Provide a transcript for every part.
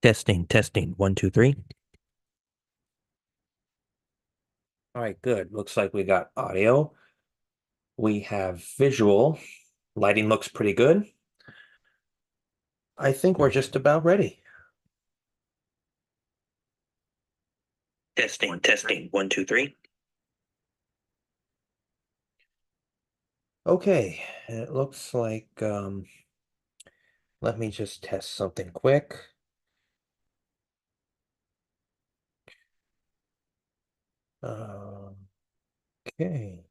Testing. 1, 2, 3. All right, good. Looks like we got audio. We have visual. Lighting looks pretty good. I think we're just about ready. Testing. 1, 2, 3. Okay, it looks like let me just test something quick. Okay.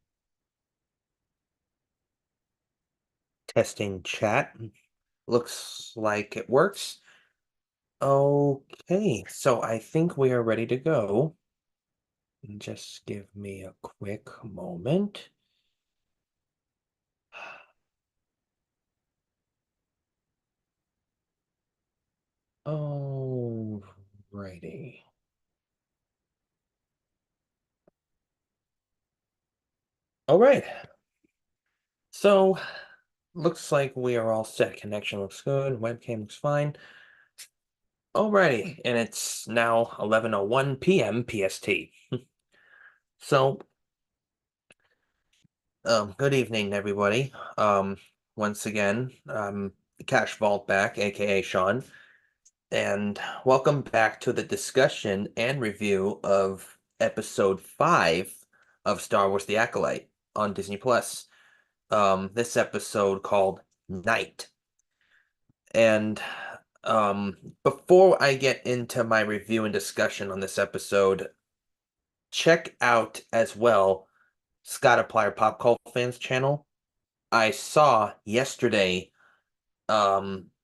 Testing chat. Looks like it works. Okay, so I think we are ready to go. Just give me a quick moment. Oh, righty. All right. So looks like we are all set. Connection looks good. Webcam looks fine. Alrighty, and it's now 11:01 p.m. PST. So, good evening, everybody. Once again, Cash Vault back, aka Sean, and welcome back to the discussion and review of episode 5 of Star Wars: The Acolyte on Disney Plus. This episode called Night. And before I get into my review and discussion on this episode, check out as well Scott Applier Pop Cult Fans channel. I saw yesterday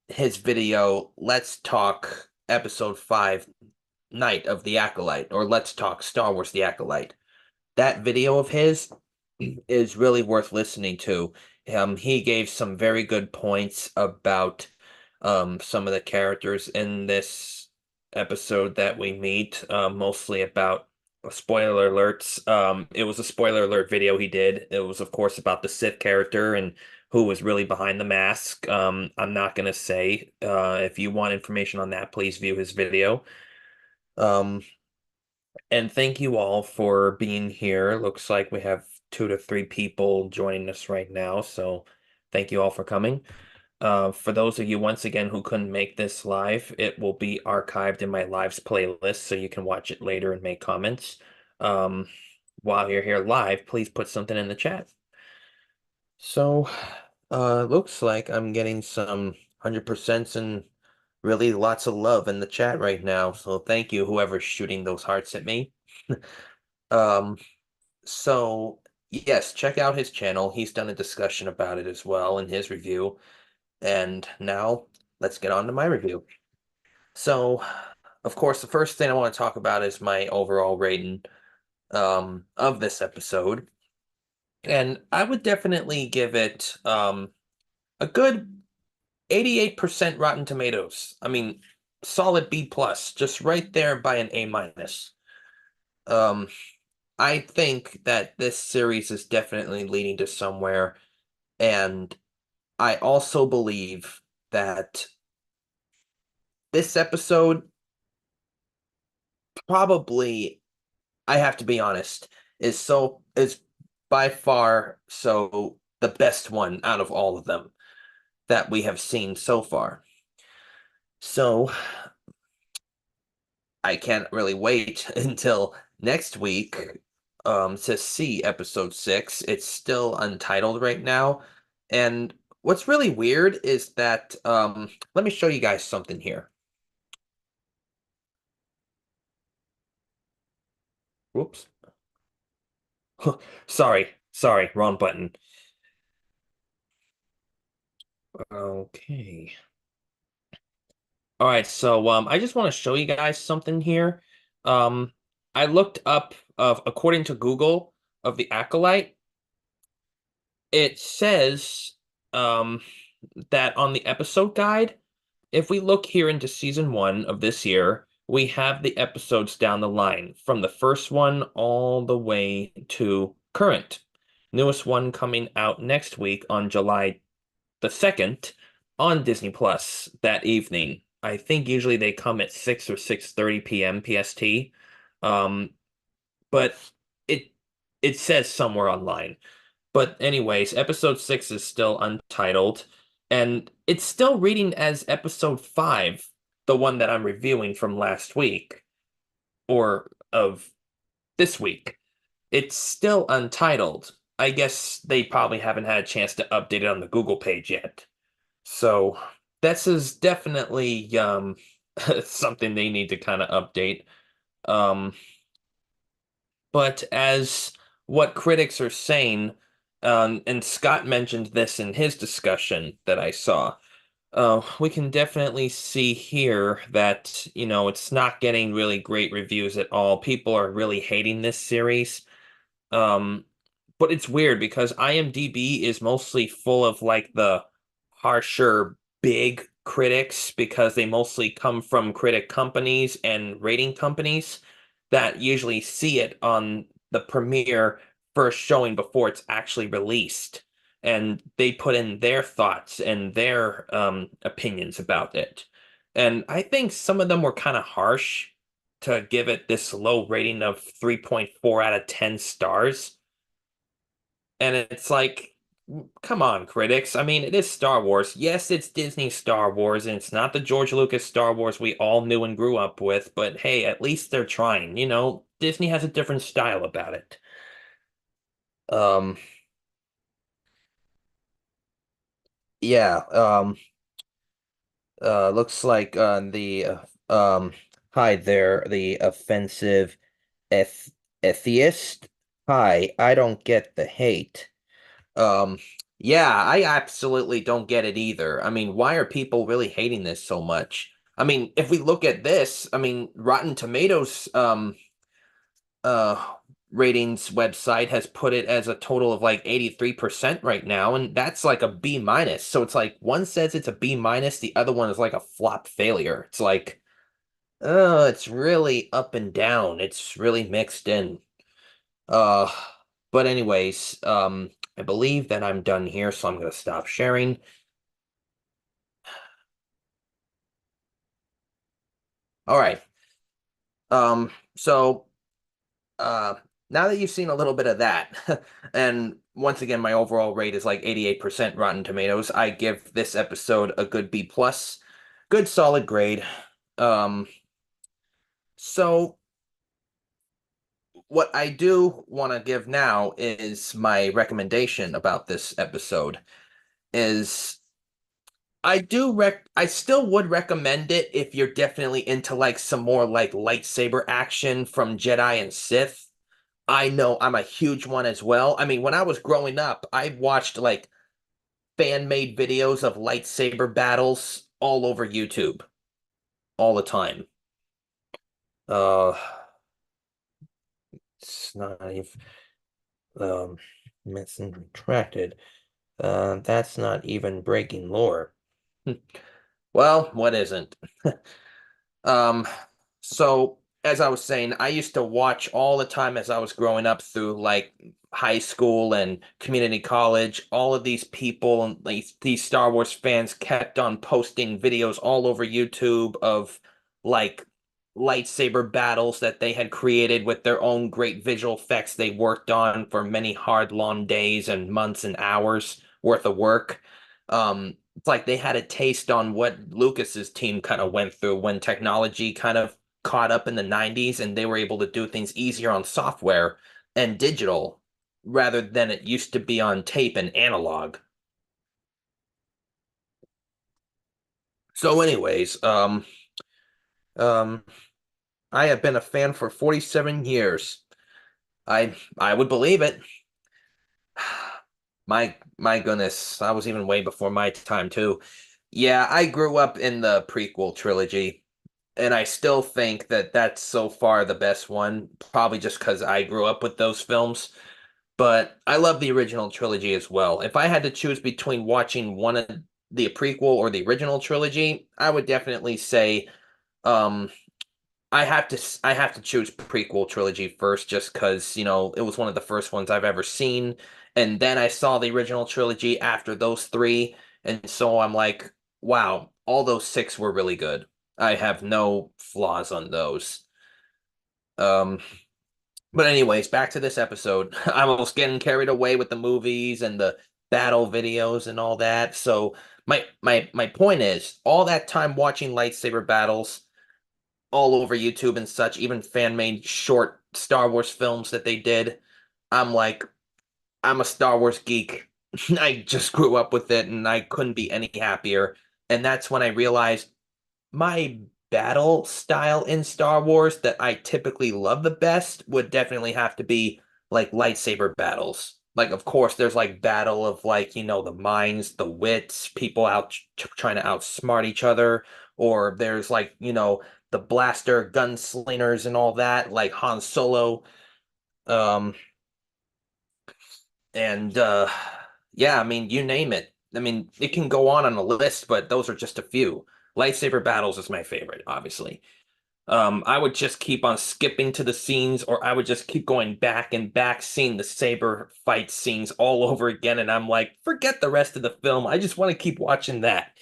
his video, Let's Talk Episode 5 Night of the Acolyte, or Let's Talk Star Wars: The Acolyte. That video of his is really worth listening to. He gave some very good points about some of the characters in this episode that we meet, mostly about spoiler alerts. It was a spoiler alert video he did. It was, of course, about the Sith character and who was really behind the mask. I'm not gonna say. If you want information on that, please view his video. Um, and thank you all for being here. Looks like we have 2 to 3 people joining us right now, so thank you all for coming. For those of you, once again, who couldn't make this live, it will be archived in my lives playlist, so you can watch it later and make comments. Um, while you're here live, please put something in the chat. So, looks like I'm getting some 100% and really lots of love in the chat right now. So thank you, whoever's shooting those hearts at me. Um, so yes, check out his channel. He's done a discussion about it as well in his review. And now let's get on to my review. So, of course, the first thing I want to talk about is my overall rating of this episode. And I would definitely give it a good 88% Rotten Tomatoes. I mean, solid B plus, just right there by an A minus. Um, I think that this series is definitely leading to somewhere, and I also believe that this episode probably, I have to be honest, is by far so the best one out of all of them that we have seen so far. So I can't really wait until next week to see episode 6. It's still untitled right now. And what's really weird is that let me show you guys something here. Whoops. Sorry, wrong button. Okay. All right, so I just want to show you guys something here. Um, I looked up of according to Google of the Acolyte. It says um that on the episode guide, if we look here into season 1 of this year, we have the episodes down the line from the first one all the way to current. Newest one coming out next week on July the 2nd on Disney Plus that evening. I think usually they come at 6 or 6:30 p.m. PST. Um, but it it says somewhere online. But anyways, episode 6 is still untitled, and it's still reading as episode 5, the one that I'm reviewing from last week or of this week. It's still untitled. I guess they probably haven't had a chance to update it on the Google page yet. So this is definitely something they need to kind of update. Um, but as what critics are saying, and Scott mentioned this in his discussion that I saw, we can definitely see here that, it's not getting really great reviews at all. People are really hating this series. Um, but it's weird because IMDb is mostly full of like the harsher, big critics because they mostly come from critic companies and rating companies that usually see it on the premiere first showing before it's actually released. And they put in their thoughts and their opinions about it. And I think some of them were kind of harsh to give it this low rating of 3.4 out of 10 stars. And it's like, come on, critics. I mean, it is Star Wars. Yes, it's Disney Star Wars, and it's not the George Lucas Star Wars we all knew and grew up with, but hey, at least they're trying. Disney has a different style about it. Um, yeah, looks like the hi there, the offensive eth atheist. Hi, I don't get the hate. Um, yeah, I absolutely don't get it either. I mean, why are people really hating this so much? I mean, if we look at this, I mean, Rotten Tomatoes uh ratings website has put it as a total of like 83% right now, and that's like a B minus. So it's like one says it's a B minus, the other one is like a flop failure. It's like, oh, it's really up and down. It's really mixed in. Uh, but anyways, I believe that I'm done here, so I'm gonna stop sharing. All right. So uh now that you've seen a little bit of that, and once again, my overall rate is like 88% Rotten Tomatoes, I give this episode a good B plus, good solid grade. Um, so what I do want to give now is my recommendation about this episode is I still would recommend it if you're definitely into like some more like lightsaber action from Jedi and Sith. I know I'm a huge one as well. I mean, when I was growing up, I watched like fan-made videos of lightsaber battles all over YouTube all the time. Uh, it's not even missing retracted. That's not even breaking lore. Well, what isn't? Um, so as I was saying, I used to watch all the time as I was growing up through like high school and community college. All of these people and these Star Wars fans kept on posting videos all over YouTube of like lightsaber battles that they had created with their own great visual effects they worked on for many hard, long days and months and hours worth of work. It's like they had a taste on what Lucas's team kind of went through when technology kind of caught up in the 90s and they were able to do things easier on software and digital rather than it used to be on tape and analog. So anyways, um I have been a fan for 47 years. I would believe it. My goodness, I was even way before my time too. Yeah, I grew up in the prequel trilogy, and I still think that that's so far the best one, probably just because I grew up with those films. But I love the original trilogy as well. If I had to choose between watching one of the prequel or the original trilogy, I would definitely say um I have to choose prequel trilogy first just because, it was one of the first ones I've ever seen. And then I saw the original trilogy after those three. And so I'm like, wow, all those six were really good. I have no flaws on those. Um, but anyways, back to this episode. I'm almost getting carried away with the movies and the battle videos and all that. So my point is, all that time watching lightsaber battles all over YouTube and such, even fan-made short Star Wars films that they did, I'm like, I'm a Star Wars geek. I just grew up with it and I couldn't be any happier. And that's when I realized my battle style in Star Wars that I typically love the best would definitely have to be like lightsaber battles. Like, of course, there's like battle of like, the minds, the wits, people out trying to outsmart each other, or there's like, the blaster gunslingers and all that, like Han Solo. Um, and yeah, I mean, you name it. I mean, it can go on a list, but those are just a few. Lightsaber battles is my favorite, obviously. I would just keep on skipping to the scenes, or I would just keep going back and back, seeing the saber fight scenes all over again. And I'm like, forget the rest of the film. I just want to keep watching that.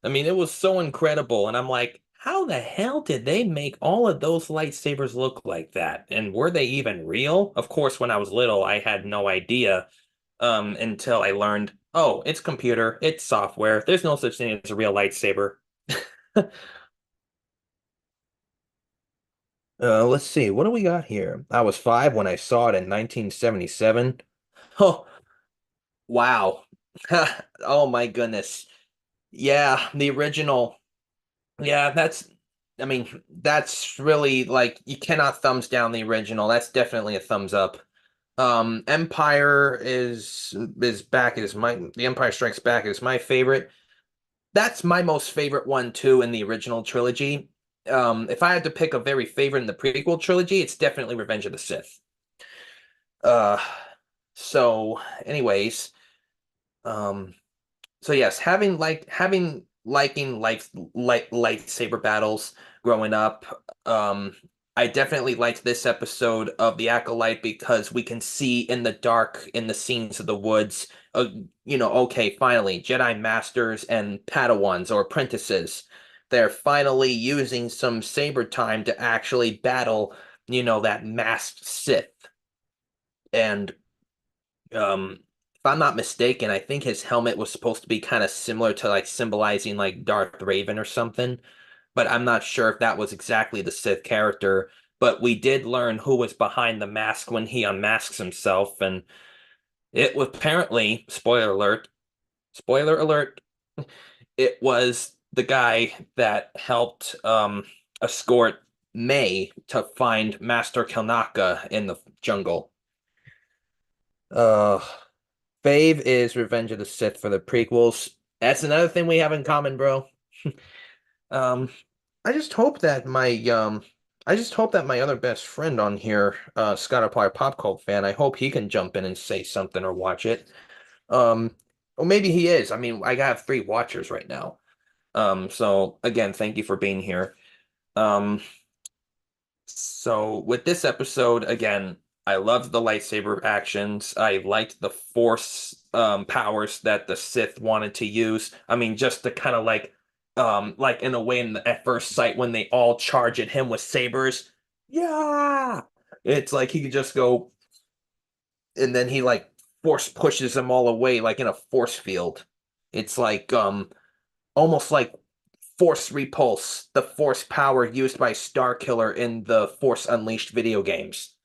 I mean, it was so incredible. And I'm like, how the hell did they make all of those lightsabers look like that? And were they even real? Of course, when I was little, I had no idea until I learned, oh, it's computer, it's software. There's no such thing as a real lightsaber. Let's see. What do we got here? I was 5 when I saw it in 1977. Oh, wow. Oh my goodness. Yeah, the original. Yeah, I mean, that's really like you cannot thumbs down the original. That's definitely a thumbs up. Empire is back is my The Empire Strikes Back is my favorite. That's my most favorite one too in the original trilogy. If I had to pick a very favorite in the prequel trilogy, it's definitely Revenge of the Sith. Uh, so anyways, um, so yes, having liking lightsaber battles growing up, I definitely liked this episode of the Acolyte because we can see in the dark in the scenes of the woods, okay, finally, Jedi Masters and Padawans or apprentices, they're finally using some saber time to actually battle, that masked Sith. And if I'm not mistaken, I think his helmet was supposed to be kind of similar to like symbolizing like Darth Raven or something, but I'm not sure if that was exactly the Sith character. But we did learn who was behind the mask when he unmasks himself, and it was apparently, spoiler alert, it was the guy that helped escort May to find Master Kelnaka in the jungle. Uh, Fave is Revenge of the Sith for the prequels. That's another thing we have in common, bro. Um, I just hope that my other best friend on here, Scott Applied Pop Cult fan, I hope he can jump in and say something or watch it. Or maybe he is. I mean, I have 3 watchers right now. So again, thank you for being here. Um, so with this episode, again, I loved the lightsaber actions. I liked the force powers that the Sith wanted to use. I mean, just to kind of like in a way at first sight when they all charge at him with sabers. Yeah. It's like he could just go and then he like force pushes them all away like in a force field. It's like almost like Force Repulse, the force power used by Starkiller in the Force Unleashed video games,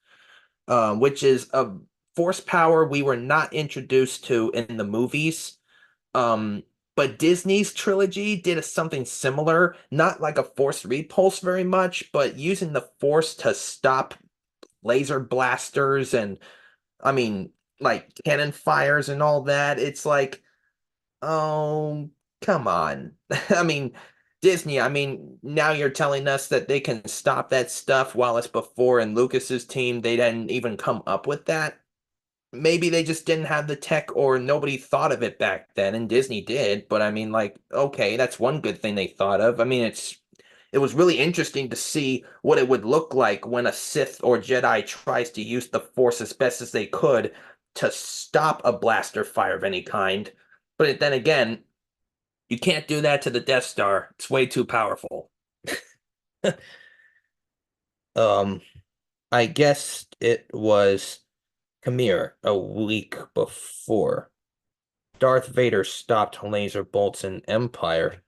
which is a force power we were not introduced to in the movies. Um, but Disney's trilogy did something similar, not like a Force Repulse very much, but using the Force to stop laser blasters and, I mean, like cannon fires and all that. It's like, oh, come on. I mean, Disney, I mean, now you're telling us that they can stop that stuff while it's before in Lucas's team, they didn't even come up with that. Maybe they just didn't have the tech or nobody thought of it back then, and Disney did. But I mean, like, okay, that's one good thing they thought of. I mean, it was really interesting to see what it would look like when a Sith or Jedi tries to use the Force as best as they could to stop a blaster fire of any kind. But then again, you can't do that to the Death Star. It's way too powerful. Um, I guess it was Khmer a week before. Darth Vader stopped laser bolts in Empire.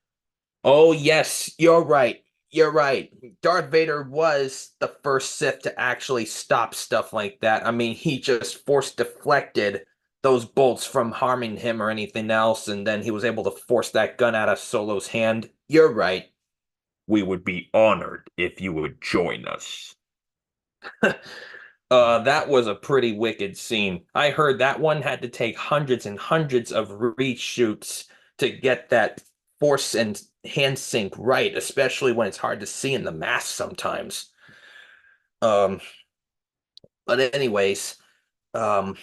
Oh, yes, you're right. You're right. Darth Vader was the first Sith to actually stop stuff like that. I mean, he just force deflected those bolts from harming him or anything else, and then he was able to force that gun out of Solo's hand. You're right. We would be honored if you would join us. That was a pretty wicked scene. I heard that one had to take hundreds and hundreds of reshoots to get that force and hand sync right, especially when it's hard to see in the mask sometimes. Um, but anyways, um,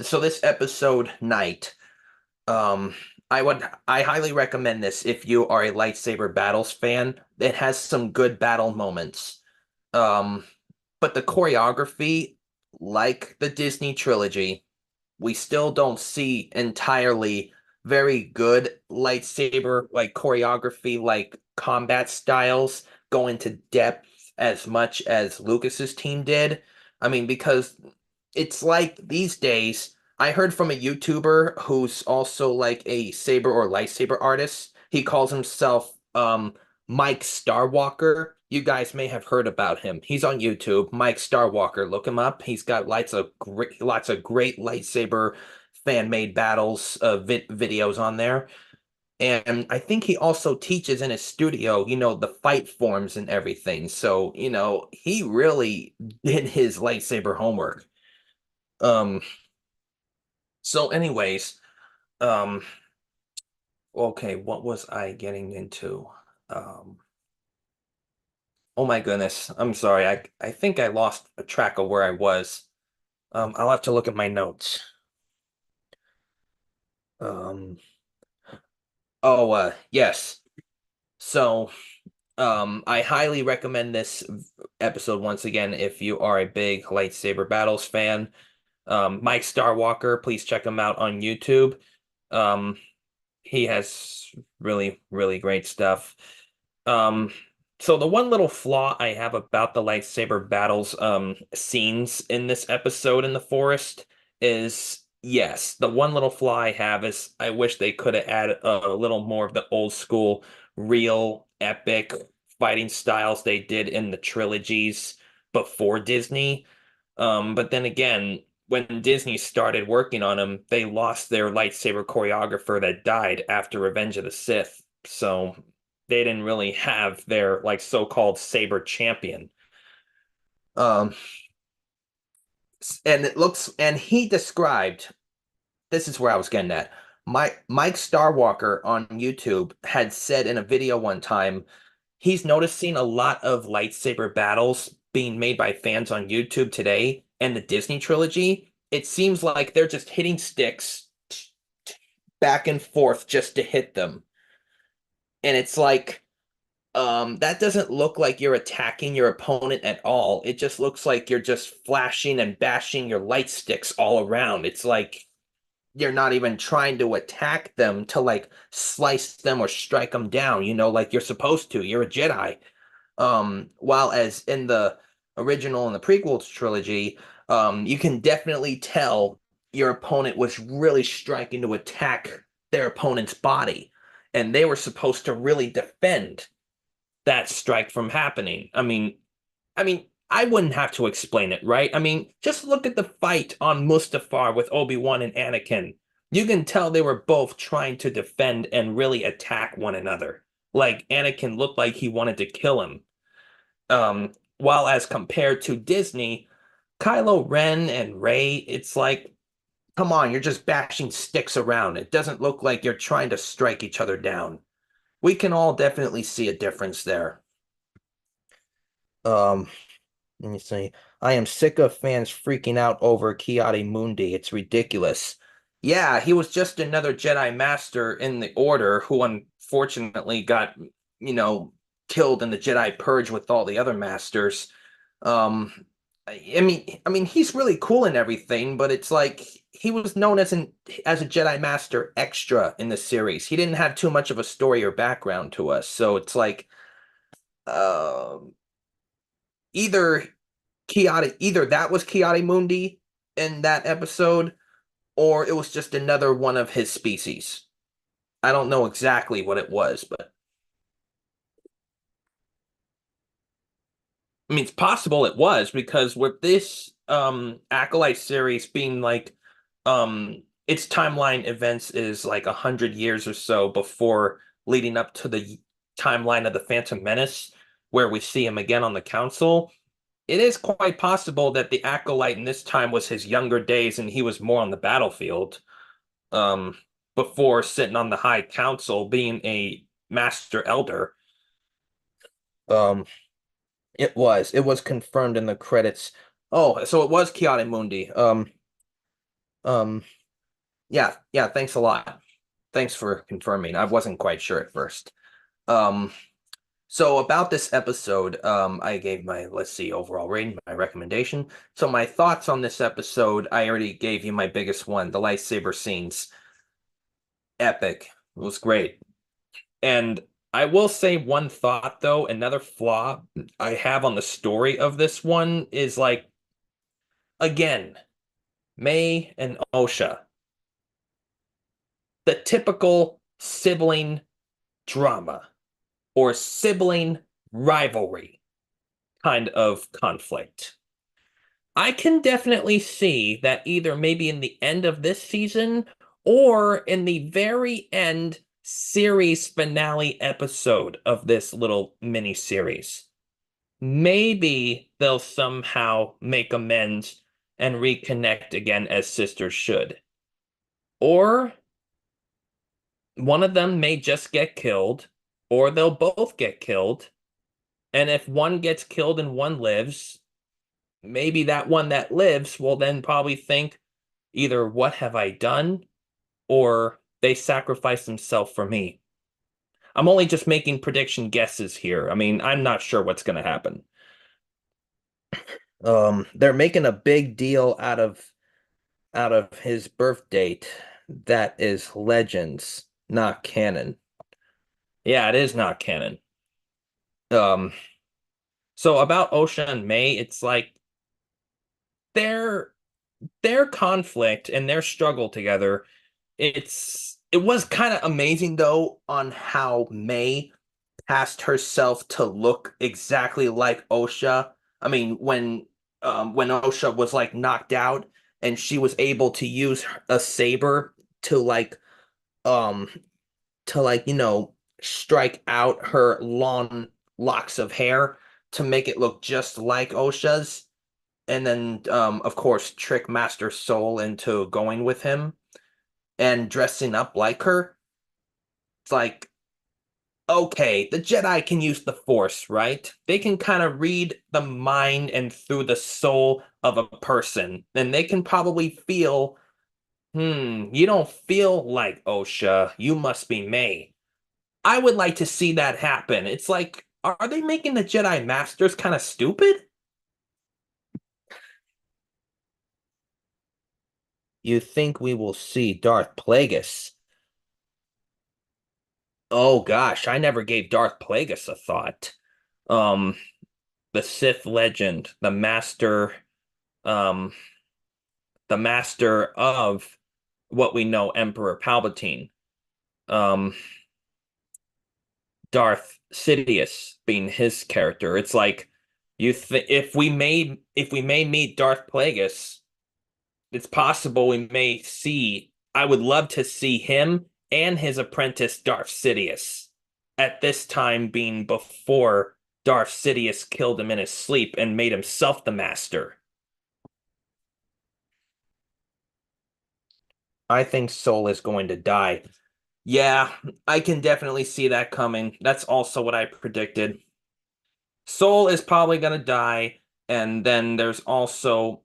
so this episode night, um, I highly recommend this if you are a lightsaber battles fan. It has some good battle moments. Um, but the choreography, like the Disney trilogy, we still don't see entirely very good lightsaber like choreography, like combat styles go into depth as much as Lucas's team did. I mean, because it's like these days, I heard from a YouTuber who's also like a saber or lightsaber artist. He calls himself Mike Starwalker. You guys may have heard about him. He's on YouTube, Mike Starwalker. Look him up. He's got lots of great lightsaber fan-made battles videos on there. And I think he also teaches in his studio, the fight forms and everything. So, he really did his lightsaber homework. Um, so anyways, um, okay, what was I getting into? Um, oh my goodness, I'm sorry. I think I lost a track of where I was. I'll have to look at my notes. Um, yes. So, I highly recommend this episode once again if you are a big lightsaber battles fan. Mike Starwalker, please check him out on YouTube. Um, he has really, really great stuff. Um, so the one little flaw I have about the lightsaber battles scenes in this episode in the forest is yes, the one little flaw I have is I wish they could have added a little more of the old school, real epic fighting styles they did in the trilogies before Disney. But then again, when Disney started working on them, they lost their lightsaber choreographer that died after Revenge of the Sith. So they didn't really have their like so-called saber champion. Um, and he described, this is where I was getting at. Mike Starwalker on YouTube had said in a video one time he's noticing a lot of lightsaber battles being made by fans on YouTube today and the Disney trilogy. It seems like they're just hitting sticks back and forth just to hit them. And it's like, that doesn't look like you're attacking your opponent at all. It just looks like you're just flashing and bashing your light sticks all around. It's like you're not even trying to attack them to like slice them or strike them down, like you're supposed to. You're a Jedi. While as in the original and the prequel trilogy, you can definitely tell your opponent was really striking to attack their opponent's body, and they were supposed to really defend that strike from happening. I mean, I wouldn't have to explain it, right? I mean, just look at the fight on Mustafar with Obi-Wan and Anakin. You can tell they were both trying to defend and really attack one another. Like Anakin looked like he wanted to kill him. While as compared to Disney, Kylo Ren and Rey, it's like, come on, you're just bashing sticks around. It doesn't look like you're trying to strike each other down. We can all definitely see a difference there. Um, Let me see. I am sick of fans freaking out over Ki-Adi-Mundi. It's ridiculous. Yeah, he was just another Jedi Master in the Order who unfortunately got, you know, killed in the Jedi Purge with all the other Masters. Um, I mean, he's really cool and everything, but it's like he was known as a Jedi Master extra in the series. He didn't have too much of a story or background to us, so it's like um either either that was Kiadi Mundi in that episode, or it was just another one of his species. I don't know exactly what it was, but I mean, it's possible it was because with this Acolyte series being like its timeline events is like 100 years or so before leading up to the timeline of the Phantom Menace, where we see him again on the council. It is quite possible that the Acolyte in this time was his younger days and he was more on the battlefield, um, before sitting on the High Council being a Master Elder. Um, it was confirmed in the credits. Oh, so it was Kiane Mundi. Um, yeah, yeah, thanks a lot. Thanks for confirming. I wasn't quite sure at first. Um, so about this episode, I gave my, let's see, overall rating, my recommendation. So my thoughts on this episode, I already gave you my biggest one, the lightsaber scenes. Epic. It was great. And I will say one thought though, another flaw I have on the story of this one is like, again, May and Osha, the typical sibling drama or sibling rivalry kind of conflict. I can definitely see that either maybe in the end of this season or in the very end series finale episode of this little mini series. Maybe they'll somehow make amends and reconnect again as sisters should. Or one of them may just get killed, or they'll both get killed. And if one gets killed and one lives, maybe that one that lives will then probably think either what have I done, or they sacrificed themselves for me. I'm only just making prediction guesses here. I mean, I'm not sure what's going to happen. They're making a big deal out of his birth date. That is Legends, not canon. Yeah, it is not canon. Um, so about Osha and May, it's like their their conflict and their struggle together. It was kind of amazing though on how May cast herself to look exactly like Osha. I mean, when Osha was like knocked out and she was able to use a saber to um strike out her long locks of hair to make it look just like Osha's, and then of course trick Master Soul into going with him and dressing up like her. It's like, okay, the Jedi can use the Force, right? They can kind of read the mind and through the soul of a person, and they can probably feel, you don't feel like Osha, you must be May. I would like to see that happen. It's like, are they making the Jedi Masters kind of stupid? You think we will see Darth Plagueis? Oh gosh, I never gave Darth Plagueis a thought. Um, the Sith legend, um, the master of what we know, Emperor Palpatine. Um, Darth Sidious being his character. It's like if we may meet Darth Plagueis, it's possible we may see. I would love to see him and his apprentice Darth Sidious at this time being before Darth Sidious killed him in his sleep and made himself the master. I think Soul is going to die. Yeah, I can definitely see that coming. That's also what I predicted. Soul is probably going to die, and then there's also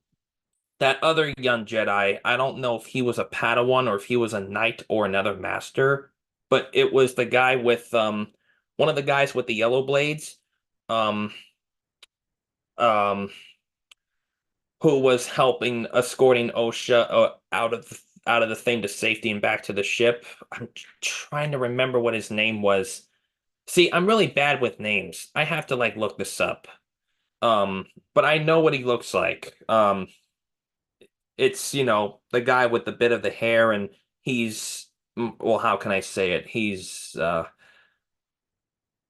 that other young Jedi. I don't know if he was a Padawan or if he was a knight or another master, but it was the guy with one of the guys with the yellow blades, um um who was helping escorting Osha out of the thing to safety and back to the ship. I'm trying to remember what his name was. See, I'm really bad with names. I have to like look this up. But I know what he looks like. It's, the guy with the bit of the hair, and well, how can I say it?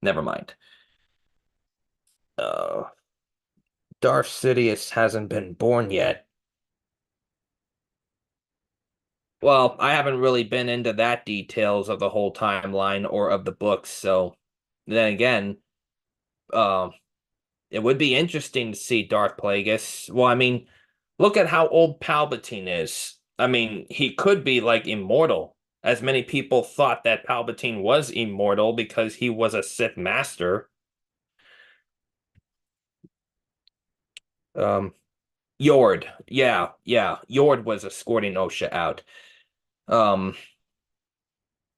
Never mind. Uh, Darth Sidious hasn't been born yet. Well, I haven't really been into that details of the whole timeline or of the books, so then again, uh, it would be interesting to see Darth Plagueis. Well, I mean, look at how old Palpatine is. I mean, he could be like immortal, as many people thought that Palpatine was immortal because he was a Sith master. Um, Yord, yeah, yeah, Yord was escorting Osha out. Um,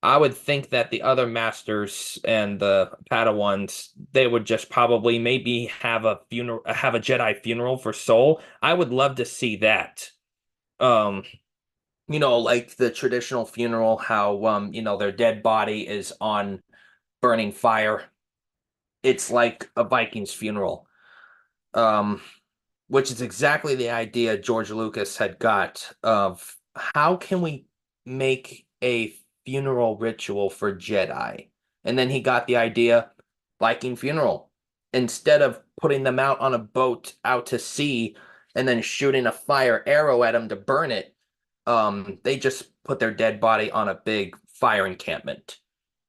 I would think that the other masters and the Padawans, they would just probably maybe have a Jedi funeral for Soul. I would love to see that. Um, like the traditional funeral, how their dead body is on burning fire. It's like a Viking's funeral. Um, which is exactly the idea George Lucas had got of how can we make a funeral ritual for Jedi? And then he got the idea Viking funeral. Instead of putting them out on a boat out to sea and then shooting a fire arrow at them to burn it, they just put their dead body on a big fire encampment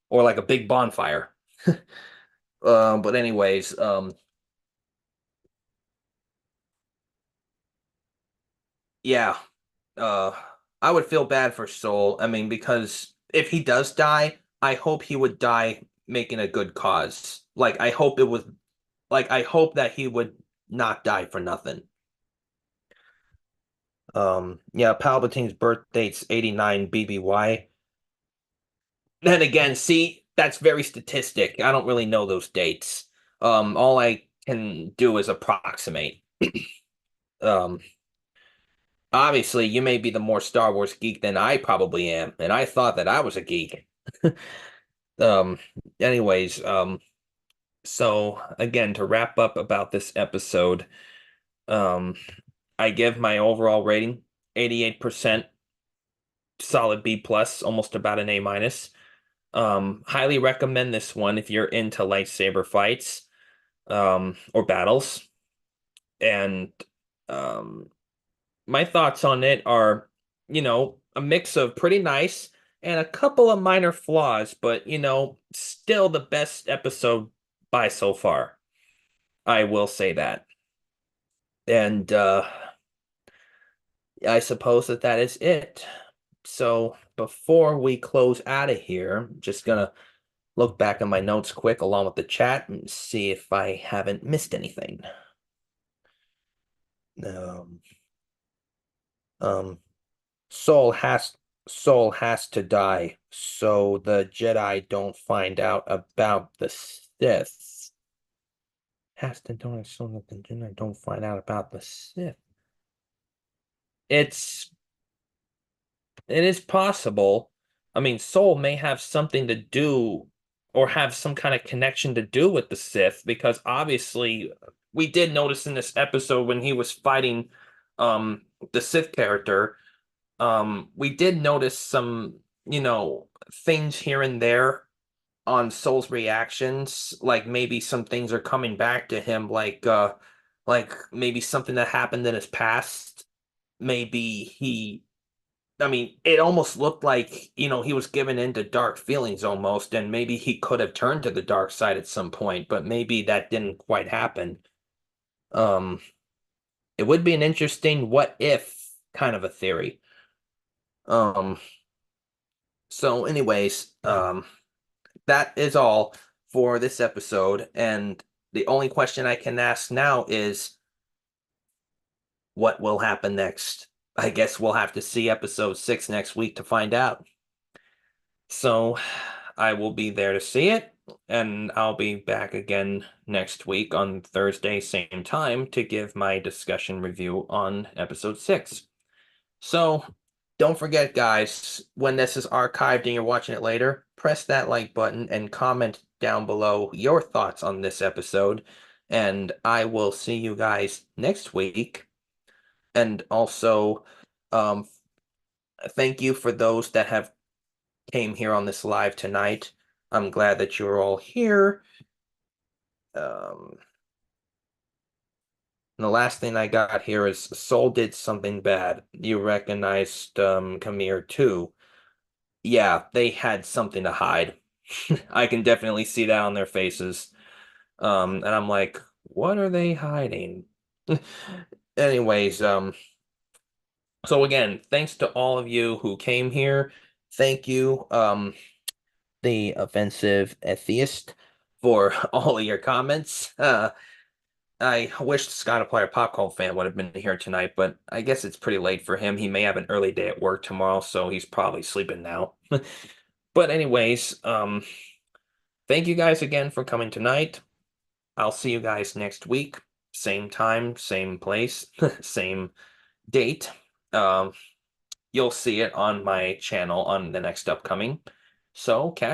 or like a big bonfire. But anyways, yeah, uh I would feel bad for Soul. I mean, because if he does die, I hope he would die making a good cause. I hope that he would not die for nothing. Yeah, Palpatine's birth date's 89 BBY. Then again, see, that's very statistic. I don't really know those dates. All I can do is approximate. Um, Obviously, you may be the more Star Wars geek than I probably am, and I thought that I was a geek. Um, anyways, so again, to wrap up about this episode, um, I give my overall rating 88%, solid B plus, almost about an A minus. Highly recommend this one if you're into lightsaber fights, or battles. And um, my thoughts on it are, a mix of pretty nice and a couple of minor flaws, but still the best episode by so far. I will say that. And I suppose that is it. So before we close out of here, I'm just gonna look back at my notes quick along with the chat and see if I haven't missed anything. Um, um, Soul has Soul has to die so the Jedi don't find out about the Sith. Has to die so that the Jedi don't find out about the Sith. It's It is possible. I mean, Soul may have something to do or have some kind of connection to do with the Sith because obviously we did notice in this episode when he was fighting the Sith character, we did notice some, things here and there on Soul's reactions, like maybe some things are coming back to him like maybe something that happened in his past. Maybe I mean, it almost looked like, he was given into dark feelings almost, and maybe he could have turned to the dark side at some point, but maybe that didn't quite happen. Um, it would be an interesting what if kind of a theory. Um, so anyways, that is all for this episode, and the only question I can ask now is what will happen next? I guess we'll have to see episode 6 next week to find out. So I will be there to see it, and I'll be back again next week on Thursday, same time, to give my discussion review on episode 6. So Don't forget, guys, when this is archived and you're watching it later, press that like button and comment down below your thoughts on this episode. And I will see you guys next week. And also, um, thank you for those that have came here on this live tonight. I'm glad that you're all here. Um, and the last thing I got here is Soul did something bad. You recognized Kamir too. Yeah, they had something to hide. I can definitely see that on their faces. And I'm like, what are they hiding? Anyways, so again, thanks to all of you who came here. Thank you, the offensive atheist, for all of your comments. I wish the Scott Player Popcorn fan would have been here tonight, but I guess it's pretty late for him. He may have an early day at work tomorrow, so he's probably sleeping now. But anyways, thank you guys again for coming tonight. I'll see you guys next week. Same time, same place, same date. Um, you'll see it on my channel on the next upcoming. So,